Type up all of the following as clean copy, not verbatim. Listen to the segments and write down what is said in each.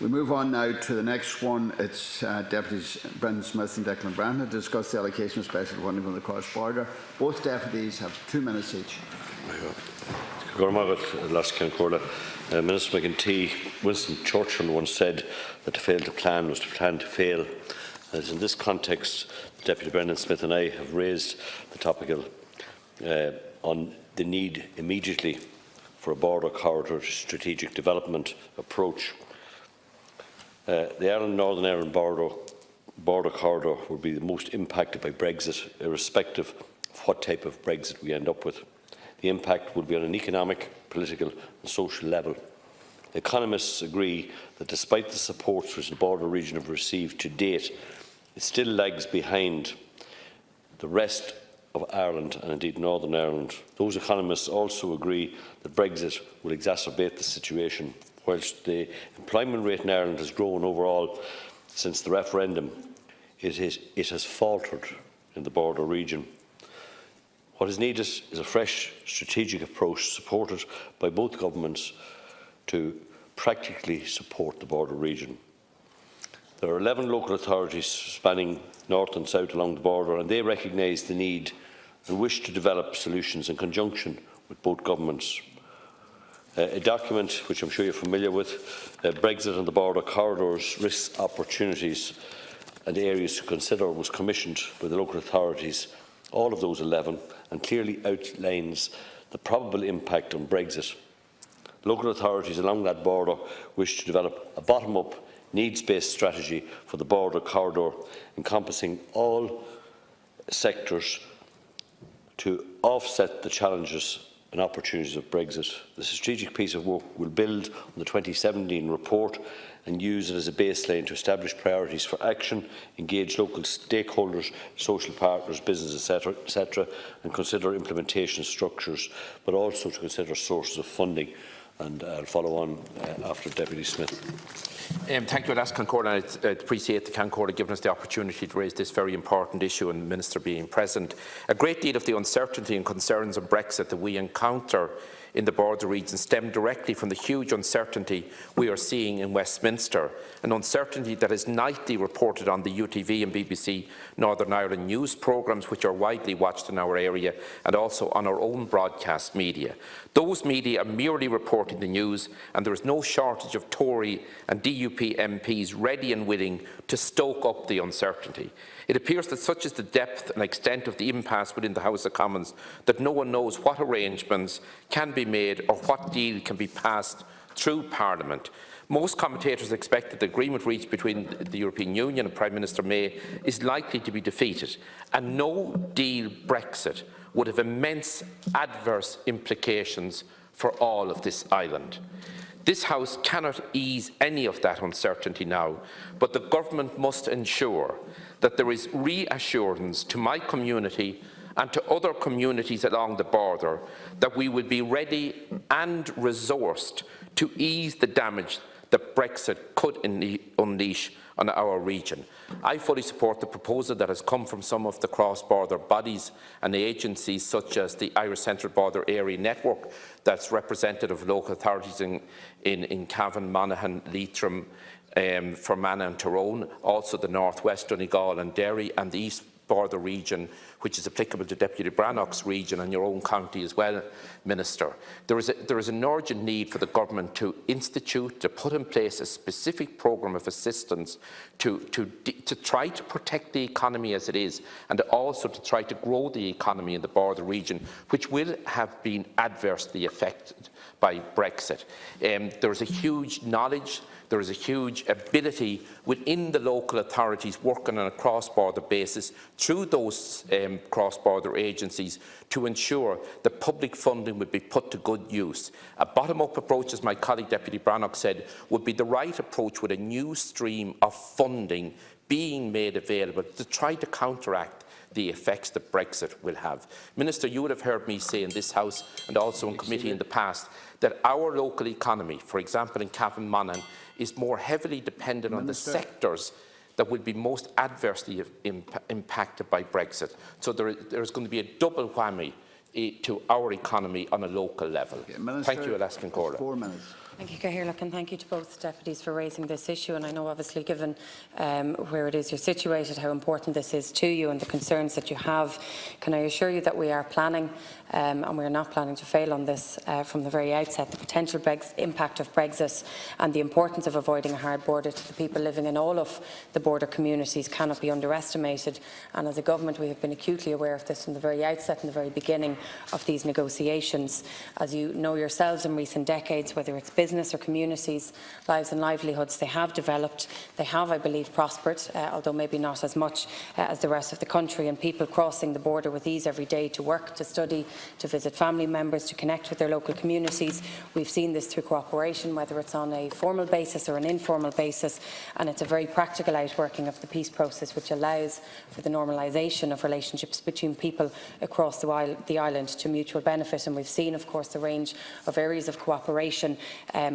We move on now to the next one. It's Deputies Brendan Smith and Declan Breathnach to discuss the allocation of special funding from the cross-border. Both deputies have 2 minutes each. Minister McEntee, Winston Churchill once said that to fail to plan was to plan to fail. As in this context, Deputy Brendan Smith and I have raised the topical on the need immediately for a border corridor strategic development approach. The Northern Ireland border corridor will be the most impacted by Brexit, irrespective of what type of Brexit we end up with. The impact will be on an economic, political and social level. Economists agree that despite the supports which the border region have received to date, it still lags behind the rest of Ireland and indeed Northern Ireland. Those economists also agree that Brexit will exacerbate the situation. Whilst the employment rate in Ireland has grown overall since the referendum, it has faltered in the border region. What is needed is a fresh strategic approach supported by both governments to practically support the border region. There are 11 local authorities spanning north and south along the border, and they recognise the need and wish to develop solutions in conjunction with both governments. A document which I'm sure you're familiar with, Brexit and the Border Corridors, Risks, Opportunities and Areas to Consider, was commissioned by the local authorities, all of those 11, and clearly outlines the probable impact on Brexit. Local authorities along that border wish to develop a bottom-up, needs-based strategy for the border corridor, encompassing all sectors to offset the challenges and opportunities of Brexit. The strategic piece of work will build on the 2017 report and use it as a baseline to establish priorities for action, engage local stakeholders, social partners, business, etc., and consider implementation structures, but also to consider sources of funding. And I'll follow on after Deputy Smith. Thank you. I'll ask Concordia. I appreciate the Concordia giving us the opportunity to raise this very important issue and the Minister being present. A great deal of the uncertainty and concerns of Brexit that we encounter in the border region stem directly from the huge uncertainty we are seeing in Westminster, an uncertainty that is nightly reported on the UTV and BBC Northern Ireland news programmes, which are widely watched in our area, and also on our own broadcast media. Those media are merely reporting the news, and there is no shortage of Tory and DUP MPs ready and willing to stoke up the uncertainty. It appears that such is the depth and extent of the impasse within the House of Commons that no one knows what arrangements can be made or what deal can be passed through Parliament. Most commentators expect that the agreement reached between the European Union and Prime Minister May is likely to be defeated, and no deal Brexit would have immense adverse implications for all of this island. This House cannot ease any of that uncertainty now, but the government must ensure that there is reassurance to my community and to other communities along the border that we will be ready and resourced to ease the damage that Brexit could unleash on our region. I fully support the proposal that has come from some of the cross-border bodies and agencies such as the Irish Central Border Area Network, that's representative of local authorities in Cavan, Monaghan, Leitrim, Fermanagh and Tyrone, also the North West, Donegal and Derry, and the East Border region, which is applicable to Deputy Breathnach's region and your own county as well, Minister. There is an urgent need for the government to put in place a specific programme of assistance to try to protect the economy as it is, and also to try to grow the economy in the border region, which will have been adversely affected by Brexit. There is a huge knowledge, there is a huge ability within the local authorities working on a cross-border basis through those cross-border agencies to ensure that public funding would be put to good use. A bottom-up approach, as my colleague Deputy Breathnach said, would be the right approach, with a new stream of funding being made available to try to counteract the effects that Brexit will have. Minister, you would have heard me say in this House and also in committee in the past that our local economy, for example in Cavan, Monaghan, is more heavily dependent on the sectors that will be most adversely impacted by Brexit. So there is going to be a double whammy to our economy on a local level. Okay, Minister, thank you, Alaskan Corda. 4 minutes. Thank you, Cathaoirleach, and thank you to both deputies for raising this issue. And I know, obviously, given where it is you're situated, how important this is to you and the concerns that you have. Can I assure you that we are planning, and we are not planning to fail on this from the very outset. The potential impact of Brexit and the importance of avoiding a hard border to the people living in all of the border communities cannot be underestimated. And as a government, we have been acutely aware of this from the very outset and the very beginning of these negotiations. As you know yourselves, in recent decades, whether it's business or communities, lives and livelihoods, they have developed, they have, I believe, prospered, although maybe not as much as the rest of the country, and people crossing the border with ease every day to work, to study, to visit family members, to connect with their local communities. We've seen this through cooperation, whether it's on a formal basis or an informal basis, and it's a very practical outworking of the peace process which allows for the normalisation of relationships between people across the island to mutual benefit. And we've seen, of course, the range of areas of cooperation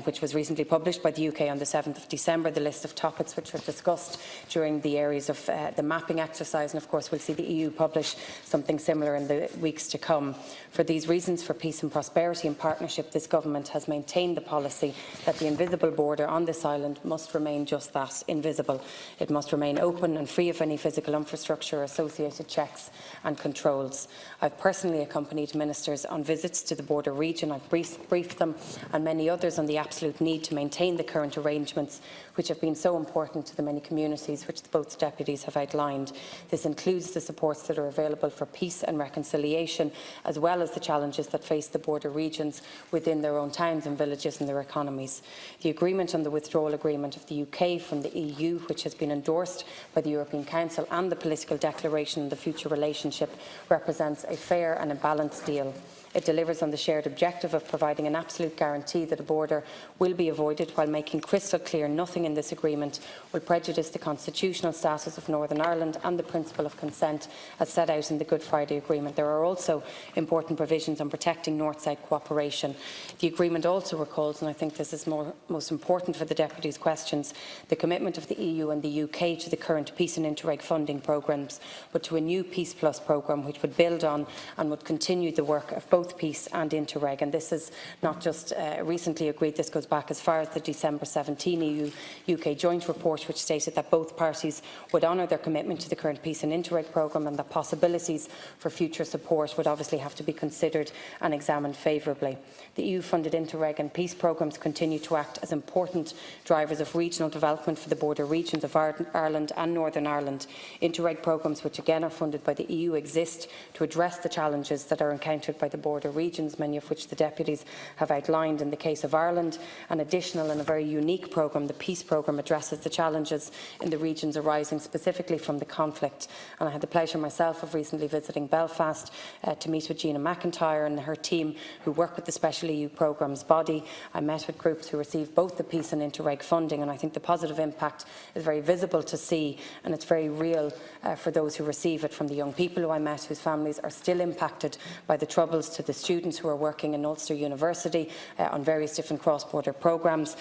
which was recently published by the UK on the 7th of December, the list of topics which were discussed during the areas of the mapping exercise, and of course we'll see the EU publish something similar in the weeks to come. For these reasons, for peace and prosperity and partnership, this government has maintained the policy that the invisible border on this island must remain just that, invisible. It must remain open and free of any physical infrastructure, associated checks and controls. I've personally accompanied ministers on visits to the border region. I've briefed them and many others on the absolute need to maintain the current arrangements which have been so important to the many communities which both deputies have outlined. This includes the supports that are available for peace and reconciliation, as well as the challenges that face the border regions within their own towns and villages and their economies. The agreement on the withdrawal agreement of the UK from the EU, which has been endorsed by the European Council, and the political declaration on the future relationship, represents a fair and a balanced deal. It delivers on the shared objective of providing an absolute guarantee that a border will be avoided, while making crystal clear nothing in this agreement will prejudice the constitutional status of Northern Ireland and the principle of consent as set out in the Good Friday Agreement. There are also important provisions on protecting North-South cooperation. The agreement also recalls, and I think this is most important for the Deputy's questions, the commitment of the EU and the UK to the current Peace and Interreg funding programmes, but to a new Peace Plus programme which would build on and would continue the work of both Peace and Interreg. And this is not just recently agreed, this goes back as far as the December 17 EU-UK joint report, which stated that both parties would honour their commitment to the current Peace and Interreg programme, and that possibilities for future support would obviously have to be considered and examined favourably. The EU-funded Interreg and Peace programmes continue to act as important drivers of regional development for the border regions of Ireland and Northern Ireland. Interreg programmes, which again are funded by the EU, exist to address the challenges that are encountered by the border regions, many of which the deputies have outlined. In the case of Ireland, an additional and a very unique programme, the Peace programme, addresses the challenges in the regions arising specifically from the conflict. And I had the pleasure myself of recently visiting Belfast to meet with Gina McEntee and her team who work with the Special EU Programmes body. I met with groups who receive both the Peace and Interreg funding, and I think the positive impact is very visible to see, and it's very real for those who receive it, from the young people who I met whose families are still impacted by the troubles, to the students who are working in Ulster University on various different cross-border programmes,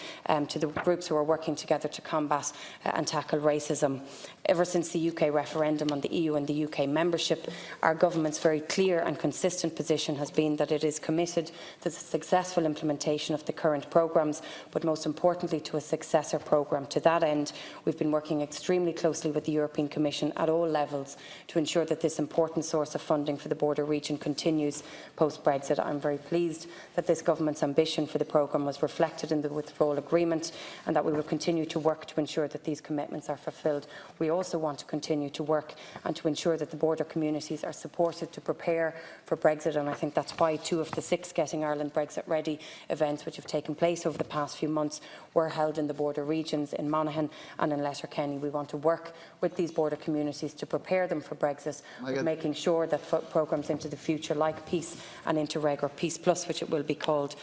to the groups who are working together to combat and tackle racism. Ever since the UK referendum on the EU and the UK membership, our government's very clear and consistent position has been that it is committed to the successful implementation of the current programmes, but most importantly to a successor programme. To that end, we've been working extremely closely with the European Commission at all levels to ensure that this important source of funding for the border region continues post-Brexit. I'm very pleased that this government's ambition for the programme was reflected in the withdrawal agreement, and that we will continue to work to ensure that these commitments are fulfilled. We also want to continue to work and to ensure that the border communities are supported to prepare for Brexit, and I think that's why 2 of the 6 Getting Ireland Brexit Ready events which have taken place over the past few months were held in the border regions in Monaghan and in Letterkenny. We want to work with these border communities to prepare them for Brexit, making sure that programmes into the future like Peace and Interreg, or Peace Plus, which it will be called,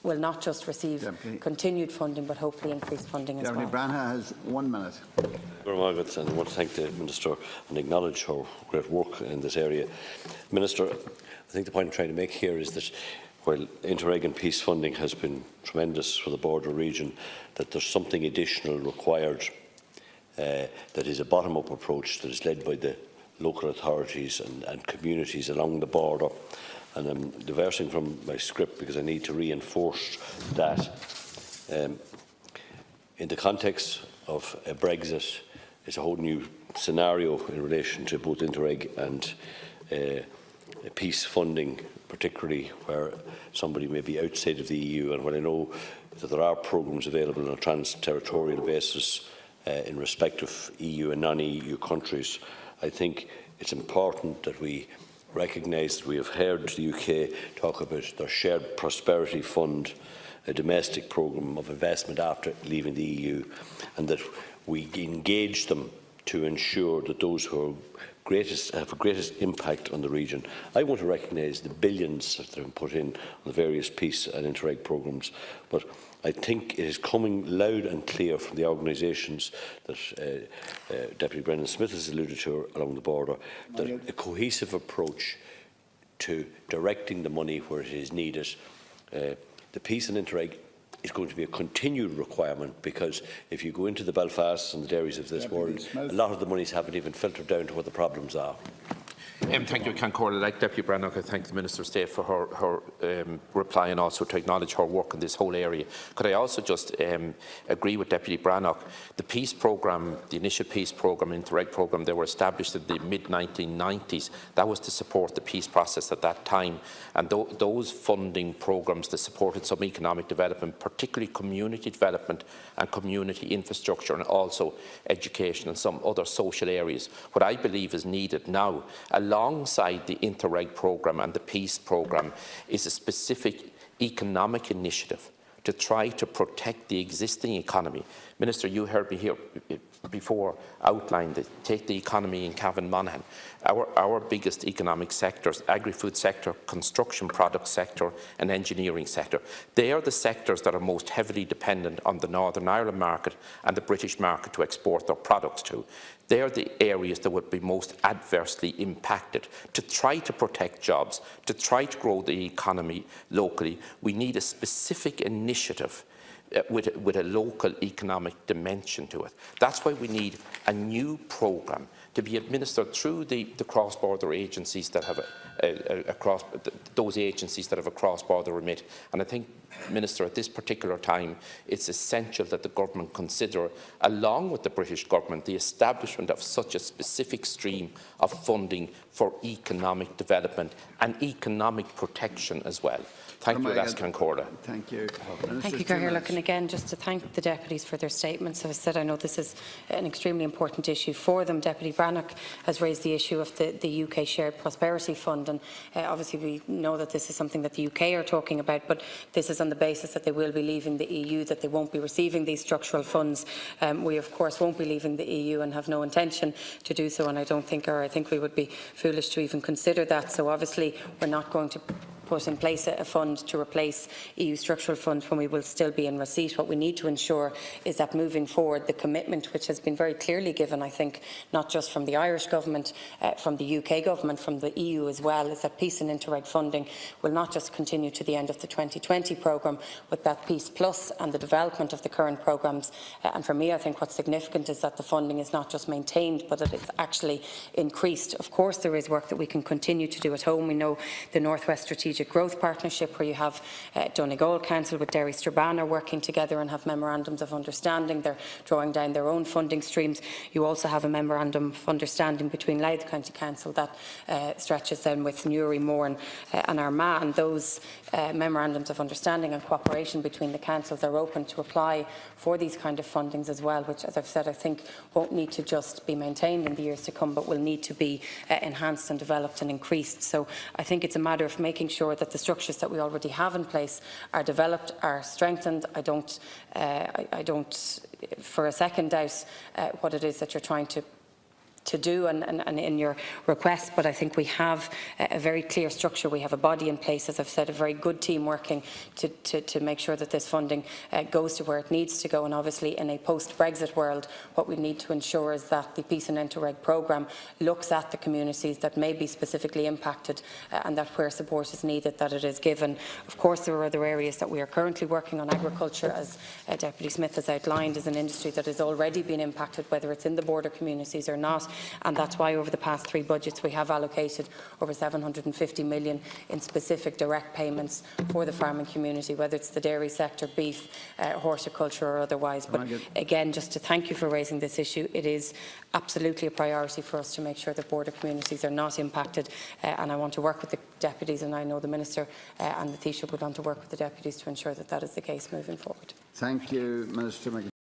will not just receive continued funding, but hopefully increased funding as well. Deputy Breathnach has 1 minute. And I want to thank the Minister and acknowledge her great work in this area. Minister, I think the point I'm trying to make here is that while Interreg and Peace funding has been tremendous for the border region, that there's something additional required that is a bottom-up approach that is led by the local authorities and communities along the border. and I'm diverting from my script because I need to reinforce that in the context of a Brexit, it's a whole new scenario in relation to both Interreg and peace funding, particularly where somebody may be outside of the EU. And when I know that there are programmes available on a trans-territorial basis in respect of EU and non-EU countries, I think it's important that we recognise that we have heard the UK talk about their Shared Prosperity Fund, a domestic programme of investment after leaving the EU, and that we engage them to ensure that those who are have the greatest impact on the region. I want to recognise the billions that have been put in on the various peace and Interreg programmes, but I think it is coming loud and clear from the organisations that Deputy Brendan Smith has alluded to along the border, that a cohesive approach to directing the money where it is needed. The peace and Interreg is going to be a continued requirement, because if you go into the Belfasts and the Derrys of this world, a lot of the monies haven't even filtered down to where the problems are. Thank you, Cancora. Like Deputy Breathnach, I thank the Minister of State for her reply, and also to acknowledge her work in this whole area. Could I also just agree with Deputy Breathnach? The peace programme, the initial peace programme, Interreg programme, they were established in the mid-1990s. That was to support the peace process at that time. And those funding programmes that supported some economic development, particularly community development and community infrastructure, and also education and some other social areas. What I believe is needed now, alongside the Interreg programme and the peace programme, is a specific economic initiative to try to protect the existing economy. Minister, you heard me here before outline take the economy in Cavan Monaghan. Our biggest economic sectors, agri-food sector, construction product sector and engineering sector, they are the sectors that are most heavily dependent on the Northern Ireland market and the British market to export their products to. They are the areas that would be most adversely impacted. To try to protect jobs, to try to grow the economy locally, we need a specific initiative with a local economic dimension to it. That's why we need a new programme to be administered through the cross-border agencies that have those agencies that have a cross-border remit. And I think, Minister, at this particular time, it's essential that the government consider, along with the British government, the establishment of such a specific stream of funding for economic development and economic protection as well. Thank you, Concorda. Thank you. Thank you, Cathaoirleach. And again, just to thank the deputies for their statements. As I said, I know this is an extremely important issue for them. Deputy Breathnach has raised the issue of the UK Shared Prosperity Fund, and obviously we know that this is something that the UK are talking about, but this is on the basis that they will be leaving the EU, that they won't be receiving these structural funds. We, of course, won't be leaving the EU and have no intention to do so, and I don't think, or I think we would be foolish to even consider that. So obviously we're not going to put in place a fund to replace EU structural funds when we will still be in receipt. What we need to ensure is that moving forward, the commitment which has been very clearly given, I think, not just from the Irish Government, from the UK Government, from the EU as well, is that Peace and Interreg funding will not just continue to the end of the 2020 programme, but that Peace Plus and the development of the current programmes. And for me, I think what's significant is that the funding is not just maintained, but that it's actually increased. Of course, there is work that we can continue to do at home. We know the North West Strategic Growth Partnership, where you have Donegal Council with Derry Strabane are working together and have memorandums of understanding. They're drawing down their own funding streams. You also have a memorandum of understanding between Louth County Council that stretches then with Newry, Mourne and Armagh, and those memorandums of understanding and cooperation between the councils are open to apply for these kind of fundings as well, which, as I've said, I think won't need to just be maintained in the years to come, but will need to be enhanced and developed and increased. So I think it's a matter of making sure that the structures that we already have in place are developed, are strengthened. I don't for a second doubt what it is that you're trying to do and in your request, but I think we have a very clear structure. We have a body in place, as I've said, a very good team working to make sure that this funding goes to where it needs to go. And obviously in a post-Brexit world, what we need to ensure is that the Peace and Interreg programme looks at the communities that may be specifically impacted and that where support is needed, that it is given. Of course, there are other areas that we are currently working on. Agriculture, as Deputy Smith has outlined, is an industry that has already been impacted, whether it's in the border communities or not. and that's why over the past 3 budgets we have allocated over 750 million in specific direct payments for the farming community, whether it's the dairy sector, beef, horticulture or otherwise. But again, just to thank you for raising this issue. It is absolutely a priority for us to make sure that border communities are not impacted, and I want to work with the deputies, and I know the Minister and the Taoiseach would want to work with the deputies to ensure that that is the case moving forward. Thank you, Minister McEntee.